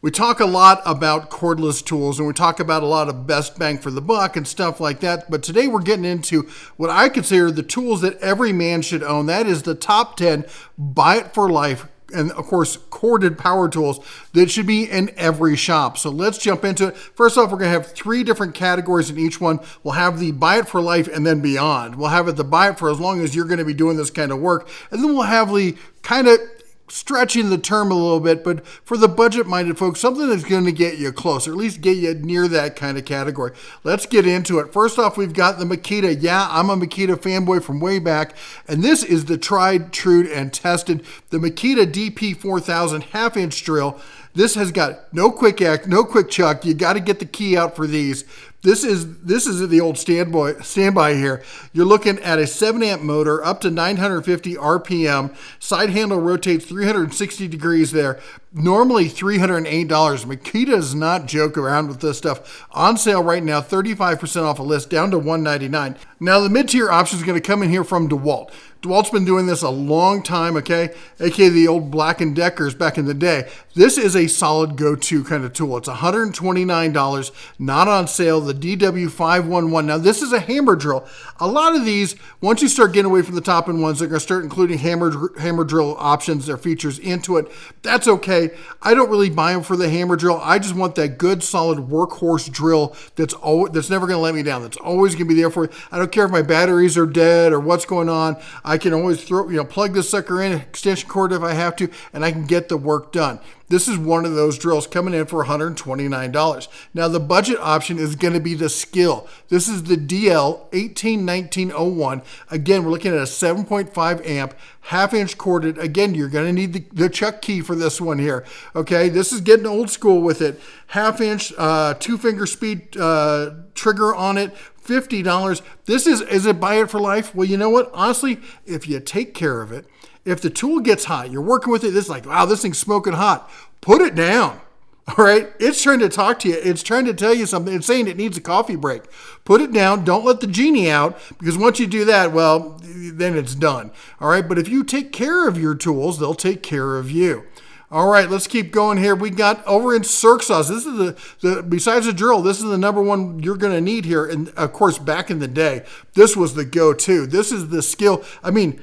We talk a lot about cordless tools and we talk about a lot of best bang for the buck and stuff like that. But today we're getting into what I consider the tools that every man should own. That is the top 10 buy it for life. And of course, corded power tools that should be in every shop. So let's jump into it. First off, we're going to have 3 different categories in each one. We'll have the buy it for life and then beyond. We'll have it the buy it for as long as you're going to be doing this kind of work. And then we'll have the kind of stretching the term a little bit, but for the budget-minded folks, something that's going to get you close, or at least get you near that kind of category. Let's get into it. First off, we've got the Makita. Yeah, I'm a Makita fanboy from way back, and this is the tried, true, and tested, the Makita DP4000 half-inch drill. This has got no quick act, no quick chuck. You got to get the key out for these. This is the old standby here. You're looking at a 7-amp motor up to 950 RPM. Side handle rotates 360 degrees there. Normally $308. Makita does not joke around with this stuff. On sale right now, 35% off a list, down to $199. Now the mid-tier option is going to come in here from DeWalt. DeWalt's been doing this a long time, okay? AKA the old Black & Deckers back in the day. This is a solid go-to kind of tool. It's $129, not on sale. The DW511. Now, this is a hammer drill. A lot of these, once you start getting away from the top-end ones, they're going to start including hammer drill options, their features into it. That's okay. I don't really buy them for the hammer drill. I just want that good, solid workhorse drill that's never going to let me down. That's always going to be there for you. I don't care if my batteries are dead or what's going on. I can always plug this sucker in, extension cord if I have to, and I can get the work done. This is one of those drills coming in for $129. Now the budget option is going to be the Skill. This is the DL181901. Again, we're looking at a 7.5 amp, half-inch corded. Again, you're going to need the chuck key for this one here. Okay, this is getting old school with it. Half-inch, 2-finger speed trigger on it. $50. Is it buy it for life? Well, you know what? Honestly, if you take care of it, if the tool gets hot, you're working with it, this is like, wow, this thing's smoking hot. Put it down. All right? It's trying to talk to you. It's trying to tell you something. It's saying it needs a coffee break. Put it down. Don't let the genie out, because once you do that, well, then it's done. All right? But if you take care of your tools, they'll take care of you. All right, let's keep going here. We got over in circ saws. This is the besides the drill, this is the number one you're going to need here. And of course, back in the day, this was the go-to. This is the Skill. I mean,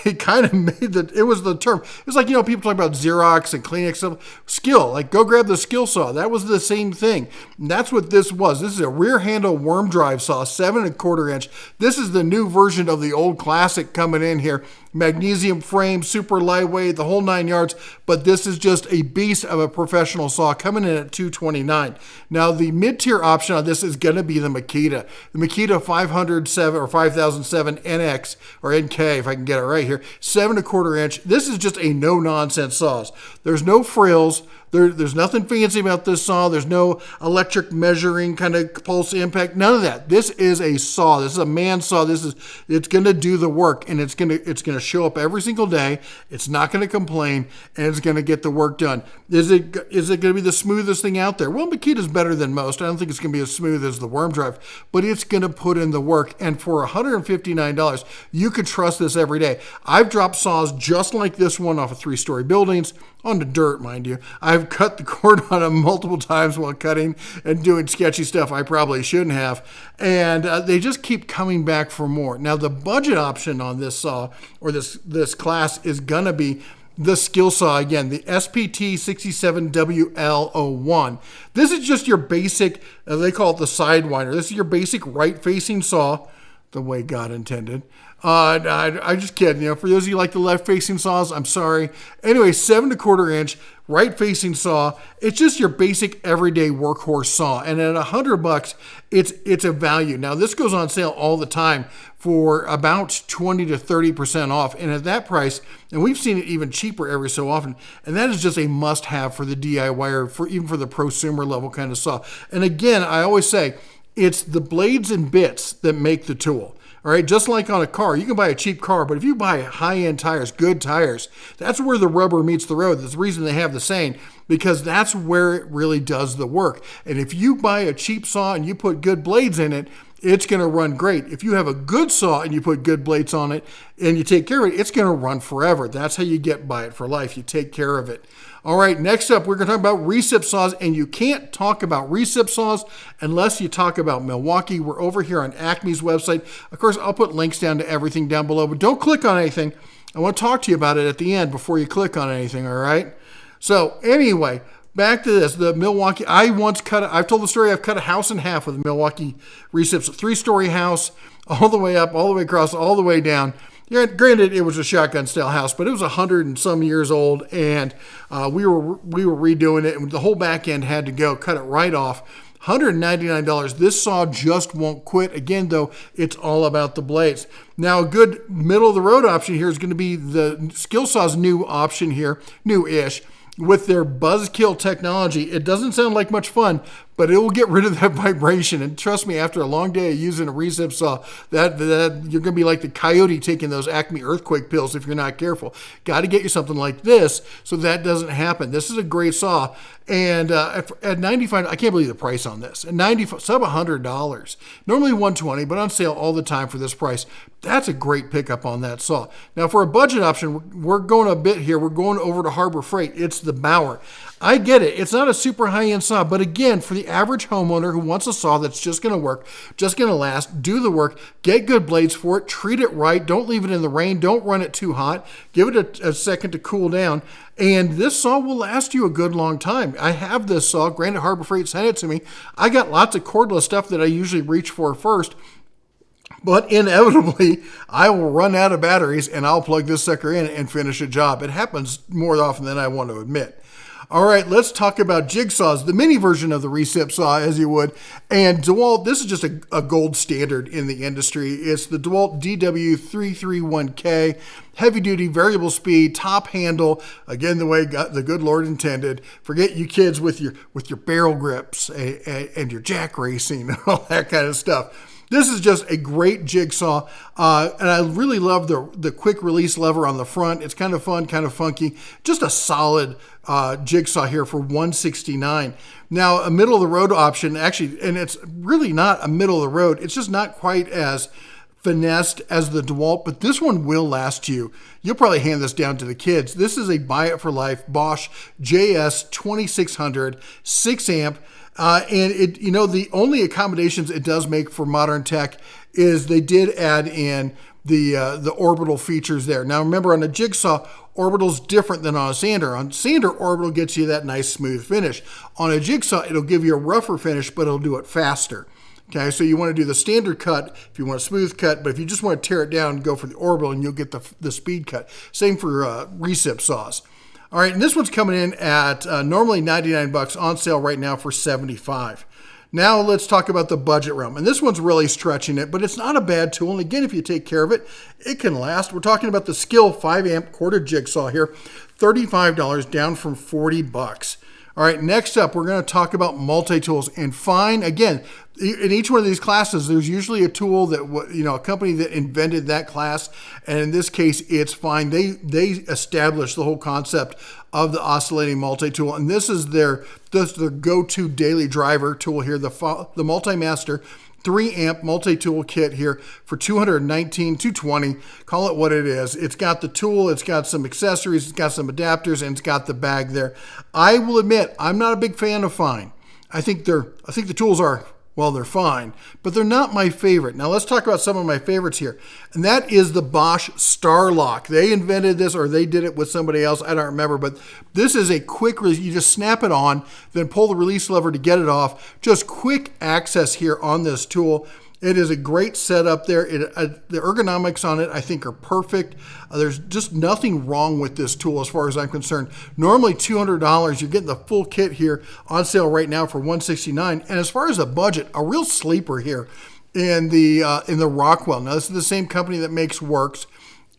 they kind of made it was the term. It's like, people talk about Xerox and Kleenex stuff. Skill, like go grab the Skill saw. That was the same thing. And that's what this was. This is a rear handle worm drive saw, 7.25 inch. This is the new version of the old classic coming in here. Magnesium frame, super lightweight, the whole 9 yards. But this is just a beast of a professional saw coming in at $229. Now the mid-tier option on this is going to be the Makita. The Makita 507 or 5007 NX or NK, if I can get it right here, 7.25 inch. This is just a no-nonsense saws. There's no frills. There's nothing fancy about this saw. There's no electric measuring kind of pulse impact. None of that. This is a saw. This is a man saw. It's going to do the work, and it's going to show up every single day. It's not going to complain, and it's going to get the work done. Is it going to be the smoothest thing out there? Well, Makita's better than most. I don't think it's going to be as smooth as the worm drive, but it's going to put in the work. And for $159, you could trust this every day. I've dropped saws just like this one off of 3-story buildings, on the dirt, mind you. I've cut the cord on them multiple times while cutting and doing sketchy stuff I probably shouldn't have. And they just keep coming back for more. Now, the budget option on this saw, or this class, is going to be the Skill saw again, the SPT67WL01. This is just your basic, they call it the Sidewinder. This is your basic right-facing saw, the way God intended. I just kidding. For those of you who like the left-facing saws, I'm sorry. Anyway, 7.25 inch right-facing saw. It's just your basic everyday workhorse saw, and at $100, it's a value. Now this goes on sale all the time for about 20 to 30% off, and at that price, and we've seen it even cheaper every so often. And that is just a must-have for the DIYer, even for the prosumer level kind of saw. And again, I always say it's the blades and bits that make the tool. All right, just like on a car, you can buy a cheap car, but if you buy high-end tires, good tires, that's where the rubber meets the road. That's the reason they have the saying, because that's where it really does the work. And if you buy a cheap saw and you put good blades in it, it's going to run great. If you have a good saw and you put good blades on it and you take care of it, it's going to run forever. That's how you get by it for life. You take care of it. All right, next up, we're going to talk about recip saws, and you can't talk about recip saws unless you talk about Milwaukee. We're over here on Acme's website. Of course, I'll put links down to everything down below, but don't click on anything. I want to talk to you about it at the end before you click on anything, all right? So anyway, back to this, the Milwaukee. I've told the story, I've cut a house in half with Milwaukee recips, a 3-story house, all the way up, all the way across, all the way down. Yeah, granted, it was a shotgun style house, but it was 100 and some years old, and we were redoing it, and the whole back end had to go, cut it right off. $199. This saw just won't quit. Again, though, it's all about the blades. Now, a good middle of the road option here is going to be the Skillsaw's new option here, new-ish, with their buzzkill technology. It doesn't sound like much fun, but it will get rid of that vibration. And trust me, after a long day of using a recip saw, that you're going to be like the coyote taking those Acme earthquake pills if you're not careful. Got to get you something like this so that doesn't happen. This is a great saw. And at $95, I can't believe the price on this. At $95, sub $100. Normally $120, but on sale all the time for this price. That's a great pickup on that saw. Now, for a budget option, we're going a bit here. We're going over to Harbor Freight. It's the Bauer. I get it. It's not a super high-end saw, but again, for the average homeowner who wants a saw that's just going to work, just going to last, do the work, get good blades for it, treat it right, don't leave it in the rain, don't run it too hot, give it a second to cool down, and this saw will last you a good long time. I have this saw. Granted, Harbor Freight sent it to me. I got lots of cordless stuff that I usually reach for first, but inevitably, I will run out of batteries and I'll plug this sucker in and finish a job. It happens more often than I want to admit. All right, let's talk about Jigsaws, the mini version of the recip saw, as you would. And DeWalt, this is just a gold standard in the industry. It's the DeWalt DW331K, heavy-duty, variable speed, top handle. Again, the way the good Lord intended. Forget you kids with your barrel grips and your jack racing and all that kind of stuff. This is just a great jigsaw, and I really love the quick release lever on the front. It's kind of fun, kind of funky. Just a solid jigsaw here for $169. Now, a middle of the road option, actually, and it's really not a middle of the road. It's just not quite as finessed as the DeWalt, but this one will last you. You'll probably hand this down to the kids. This is a buy it for life Bosch JS 2600 6 amp. And it, the only accommodations it does make for modern tech is they did add in the Orbital features there. Now remember, on a Jigsaw, Orbital's different than on a sander. On sander, Orbital gets you that nice smooth finish. On a Jigsaw, it'll give you a rougher finish, but it'll do it faster. Okay, so you want to do the standard cut if you want a smooth cut, but if you just want to tear it down, go for the Orbital and you'll get the speed cut. Same for recip saws. All right, and this one's coming in at normally $99, on sale right now for $75. Now let's talk about the budget realm. And this one's really stretching it, but it's not a bad tool. And again, if you take care of it, it can last. We're talking about the Skill 5 amp quarter jigsaw here, $35 down from $40. All right, next up, we're going to talk about multi-tools. And fine, again, in each one of these classes, there's usually a tool that, a company that invented that class. And in this case, it's fine. They established the whole concept of the oscillating multi-tool. And this is their go-to daily driver tool here, the Multimaster 3 amp multi-tool kit here for $219, $220. Call it what it is. It's got the tool, it's got some accessories, it's got some adapters, and it's got the bag there. I will admit, I'm not a big fan of fine. I think the tools are, well, they're fine, but they're not my favorite. Now let's talk about some of my favorites here. And that is the Bosch Starlock. They invented this, or they did it with somebody else. I don't remember, but this is a quick release. You just snap it on, then pull the release lever to get it off. Just quick access here on this tool. It is a great setup there. The ergonomics on it, I think, are perfect. There's just nothing wrong with this tool as far as I'm concerned. Normally $200, you're getting the full kit here on sale right now for $169. And as far as the budget, a real sleeper here in the Rockwell. Now, this is the same company that makes Works.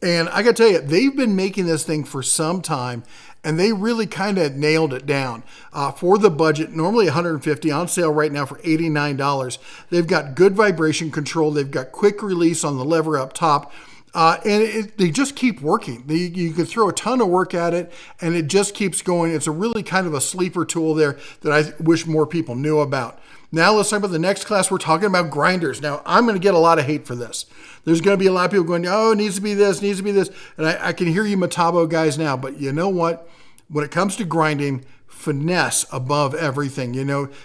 And I got to tell you, they've been making this thing for some time, and they really kind of nailed it down. For the budget, normally $150, on sale right now for $89. They've got good vibration control. They've got quick release on the lever up top. They just keep working. You can throw a ton of work at it, and it just keeps going. It's a really kind of a sleeper tool there that I wish more people knew about. Now let's talk about the next class. We're talking about grinders. Now, I'm going to get a lot of hate for this. There's going to be a lot of people going, oh, it needs to be this, needs to be this. And I can hear you Metabo guys now, but you know what? When it comes to grinding, finesse above everything.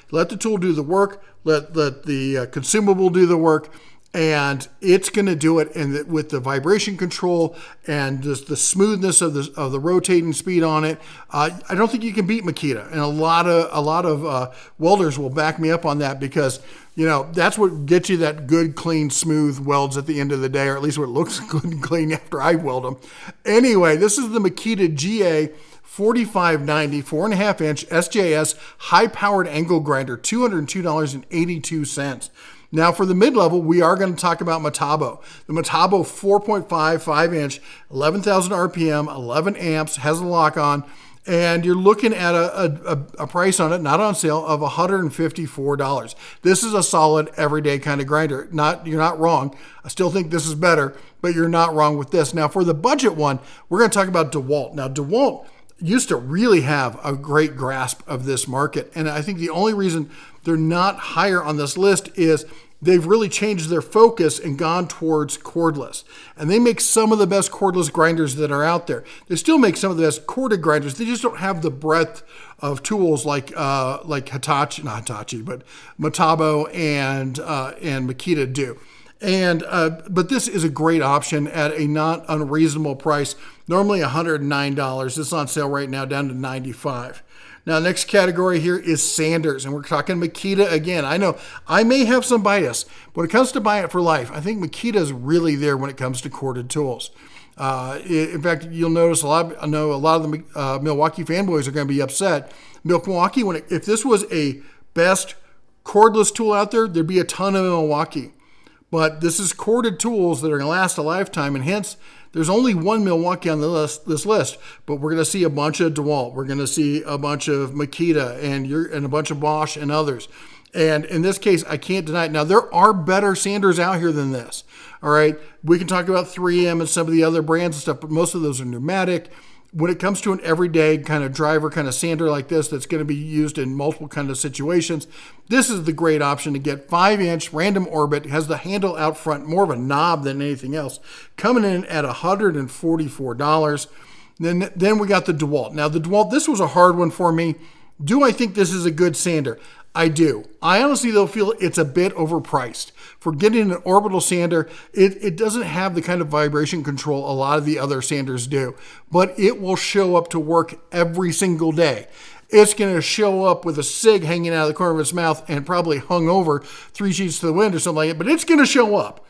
Let the tool do the work, let the consumable do the work, and it's going to do it. And with the vibration control and just the smoothness of the rotating speed on it, I don't think you can beat Makita. And a lot of welders will back me up on that, because that's what gets you that good, clean, smooth welds at the end of the day, or at least what looks good and clean after I weld them. Anyway, this is the Makita GA 4590 4.5 inch SJS high-powered angle grinder, $202.82. Now for the mid-level, we are going to talk about Metabo. The Metabo 4.5 5-inch, 11,000 RPM, 11 amps, has a lock on, and you're looking at a price on it, not on sale, of $154. This is a solid everyday kind of grinder. You're not wrong. I still think this is better, but you're not wrong with this. Now for the budget one, we're going to talk about DeWalt. Now DeWalt used to really have a great grasp of this market. And I think the only reason they're not higher on this list is they've really changed their focus and gone towards cordless. And they make some of the best cordless grinders that are out there. They still make some of the best corded grinders. They just don't have the breadth of tools like Hitachi, not Hitachi, but Metabo and Makita do. But this is a great option at a not unreasonable price. Normally $109. It's on sale right now down to $95. Now, next category here is sanders, and we're talking Makita again. I know I may have some bias. When it comes to buy it for life, I think Makita is really there when it comes to corded tools. In fact, you'll notice I know a lot of the Milwaukee fanboys are going to be upset. Milwaukee, if this was a best cordless tool out there, there'd be a ton of Milwaukee. But this is corded tools that are going to last a lifetime, and hence there's only one Milwaukee on this list. But we're going to see a bunch of DeWalt, we're going to see a bunch of Makita, and a bunch of Bosch and others. And in this case, I can't deny it. Now there are better sanders out here than this. All right, we can talk about 3M and some of the other brands and stuff, but most of those are pneumatic. When it comes to an everyday kind of driver kind of sander like this that's going to be used in multiple kind of situations, this is the great option to get. 5-inch random orbit, has the handle out front, more of a knob than anything else, coming in at $144. Then we got the DeWalt. Now the DeWalt, this was a hard one for me. Do I think this is a good sander? I do. I honestly, though, feel it's a bit overpriced. For getting an Orbital sander, it doesn't have the kind of vibration control a lot of the other sanders do, but it will show up to work every single day. It's going to show up with a cig hanging out of the corner of its mouth and probably hung over 3 sheets to the wind or something like that, but it's going to show up.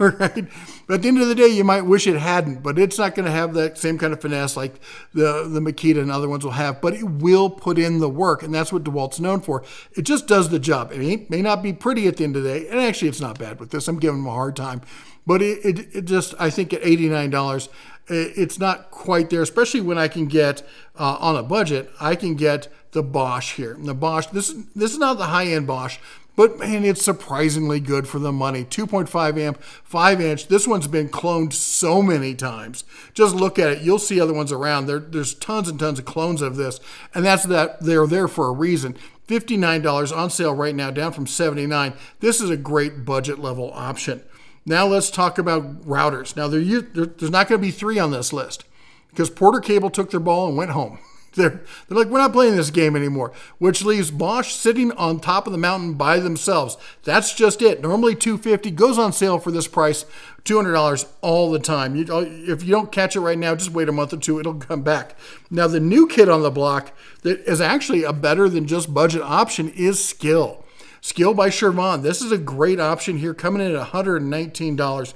All right. But at the end of the day, you might wish it hadn't, but it's not going to have that same kind of finesse like the Makita and other ones will have, but it will put in the work, and that's what DeWalt's known for. It just does the job. It may not be pretty at the end of the day, and actually it's not bad with this. I'm giving them a hard time, but it just, I think at $89, it's not quite there, especially when I can get, on a budget, I can get the Bosch here. And the Bosch, this is not the high-end Bosch, but man, it's surprisingly good for the money. 2.5 amp, 5-inch. This one's been cloned so many times. Just look at it. You'll see other ones around. There's tons and tons of clones of this. And they're there for a reason. $59 on sale right now, down from $79. This is a great budget level option. Now let's talk about routers. Now there's not going to be 3 on this list because Porter Cable took their ball and went home. They're like, we're not playing this game anymore, which leaves Bosch sitting on top of the mountain by themselves. That's just it. Normally $250, goes on sale for this price, $200 all the time. If you don't catch it right now, just wait a month or two, it'll come back. Now the new kid on the block that is actually a better than just budget option is Skill. Skill by Shervan. This is a great option here, coming in at $119.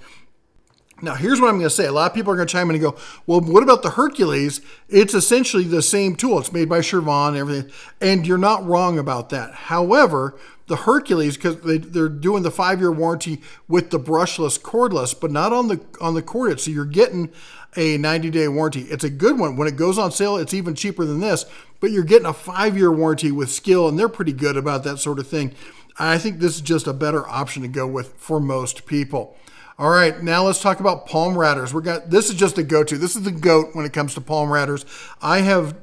Now, here's what I'm going to say. A lot of people are going to chime in and go, well, what about the Hercules? It's essentially the same tool. It's made by Shervan and everything. And you're not wrong about that. However, the Hercules, because they're doing the 5-year warranty with the brushless cordless, but not on the corded. So you're getting a 90-day warranty. It's a good one. When it goes on sale, it's even cheaper than this. But you're getting a 5-year warranty with Skill, and they're pretty good about that sort of thing. I think this is just a better option to go with for most people. All right, now let's talk about palm routers. This is just the go-to. This is the GOAT when it comes to palm routers. I have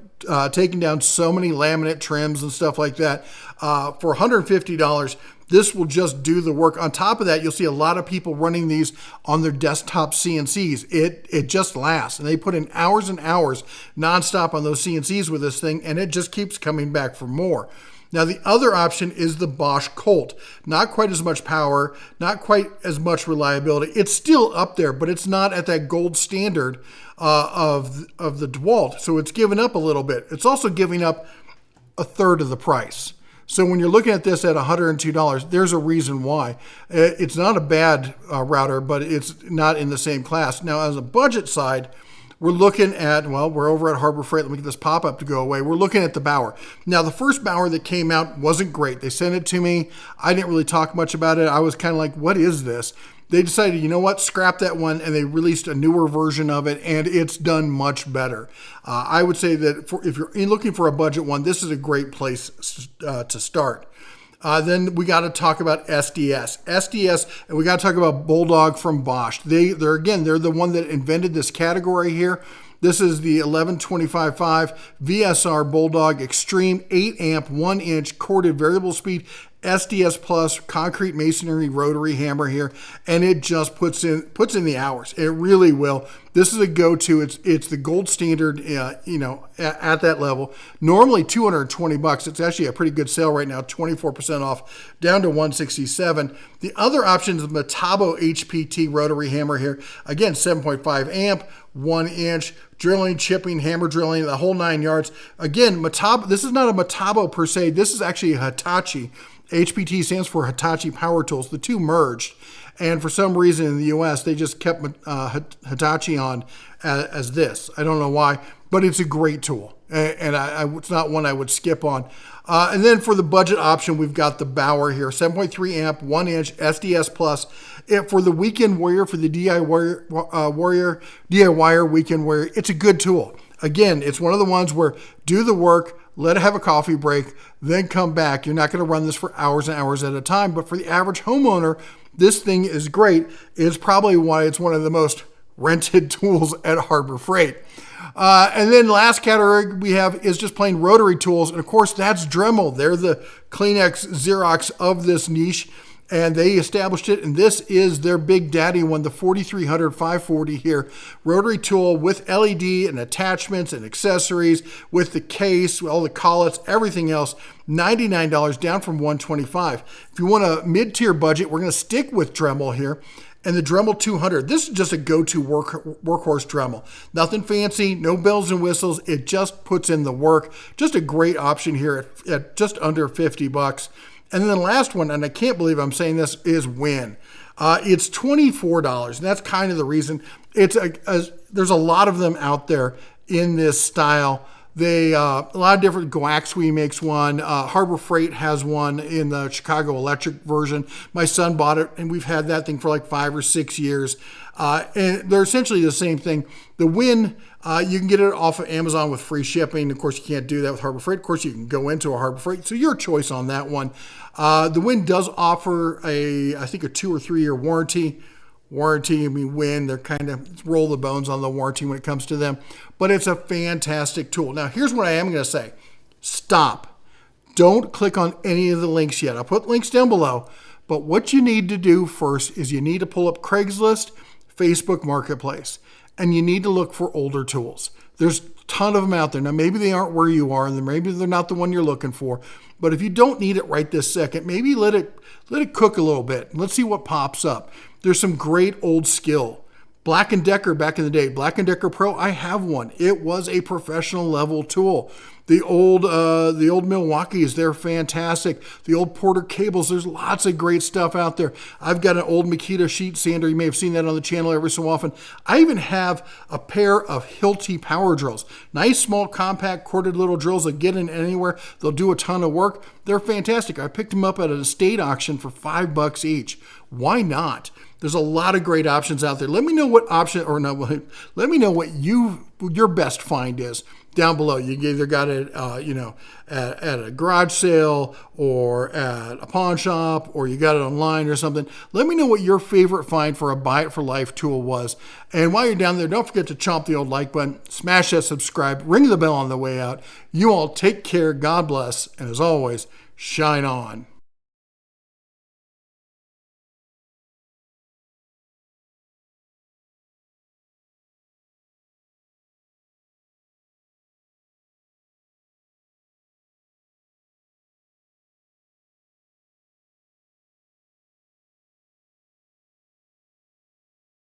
taken down so many laminate trims and stuff like that for $150. This will just do the work. On top of that, you'll see a lot of people running these on their desktop CNCs. It just lasts, and they put in hours and hours nonstop on those CNCs with this thing, and it just keeps coming back for more. Now, the other option is the Bosch Colt. Not quite as much power, not quite as much reliability. It's still up there, but it's not at that gold standard of the DeWalt. So it's given up a little bit. It's also giving up a third of the price. So when you're looking at this at $102, there's a reason why. It's not a bad router, but it's not in the same class. Now, as a budget side, we're looking at, well, we're over at Harbor Freight. Let me get this pop-up to go away. We're looking at the Bauer. Now, the first Bauer that came out wasn't great. They sent it to me. I didn't really talk much about it. I was kind of like, what is this? They decided, you know what, scrap that one, and they released a newer version of it, and it's done much better. I would say that if you're looking for a budget one, this is a great place to start. Then we got to talk about SDS, and we got to talk about Bulldog from Bosch. They're the one that invented this category here. This is the 1125.5 VSR Bulldog Extreme 8 amp 1 inch corded variable speed SDS Plus concrete masonry rotary hammer here, and it just puts in the hours. It really will. This is a go-to. It's the gold standard, at that level. Normally $220. It's actually a pretty good sale right now, 24% off, down to $167. The other option is the Metabo HPT rotary hammer here. Again, 7.5 amp, 1 inch, drilling, chipping, hammer drilling, the whole 9 yards. Again, Metabo. This is not a Metabo per se. This is actually a Hitachi. HPT stands for Hitachi Power Tools. The two merged, and for some reason in the U.S. they just kept Hitachi on as this. I don't know why, but it's a great tool, and it's not one I would skip on. And then for the budget option, we've got the Bauer here, 7.3 amp, 1 inch SDS Plus. For the weekend warrior, for the DIYer weekend warrior, it's a good tool. Again, it's one of the ones where do the work, let it have a coffee break, then come back. You're not going to run this for hours and hours at a time, but for the average homeowner, this thing is great. It's probably why it's one of the most rented tools at Harbor Freight. And then last category we have is just plain rotary tools. And of course, that's Dremel. They're the Kleenex Xerox of this niche, and they established it. And this is their big daddy one, the 4300 540 here. Rotary tool with LED and attachments and accessories, with the case, all the collets, everything else. $99 down from $125. If you want a mid-tier budget, we're going to stick with Dremel here. And the Dremel 200, this is just a go-to workhorse Dremel. Nothing fancy, no bells and whistles. It just puts in the work. Just a great option here at just under $50. And then the last one, and I can't believe I'm saying this, is Win. It's $24, and that's kind of the reason. There's a lot of them out there in this style. A lot of different. Goaxwe makes one. Harbor Freight has one in the Chicago Electric version. My son bought it, and we've had that thing for like 5 or 6 years. And they're essentially the same thing. The Win, you can get it off of Amazon with free shipping. Of course, you can't do that with Harbor Freight. Of course, you can go into a Harbor Freight. So your choice on that one. The Win does offer I think a 2 or 3 year warranty. I mean, Win, they're kind of roll the bones on the warranty when it comes to them. But it's a fantastic tool. Now, here's what I am going to say. Stop. Don't click on any of the links yet. I'll put links down below. But what you need to do first is you need to pull up Craigslist, Facebook Marketplace, and you need to look for older tools. There's a ton of them out there. Now, maybe they aren't where you are, and maybe they're not the one you're looking for. But if you don't need it right this second, maybe let it cook a little bit. Let's see what pops up. There's some great old skill. Black & Decker back in the day, Black & Decker Pro, I have one. It was a professional level tool. The old Milwaukee's, they're fantastic. The old Porter cables, there's lots of great stuff out there. I've got an old Makita sheet sander. You may have seen that on the channel every so often. I even have a pair of Hilti power drills. Nice, small, compact, corded little drills that get in anywhere. They'll do a ton of work. They're fantastic. I picked them up at an estate auction for $5 each. Why not? There's a lot of great options out there. Let me know what option, or no, let me know what your best find is. down below. You either got it, at a garage sale or at a pawn shop, or you got it online or something. Let me know what your favorite find for a Buy It for Life tool was. And while you're down there, don't forget to chomp the old like button, smash that subscribe, ring the bell on the way out. You all take care, God bless, and as always, shine on.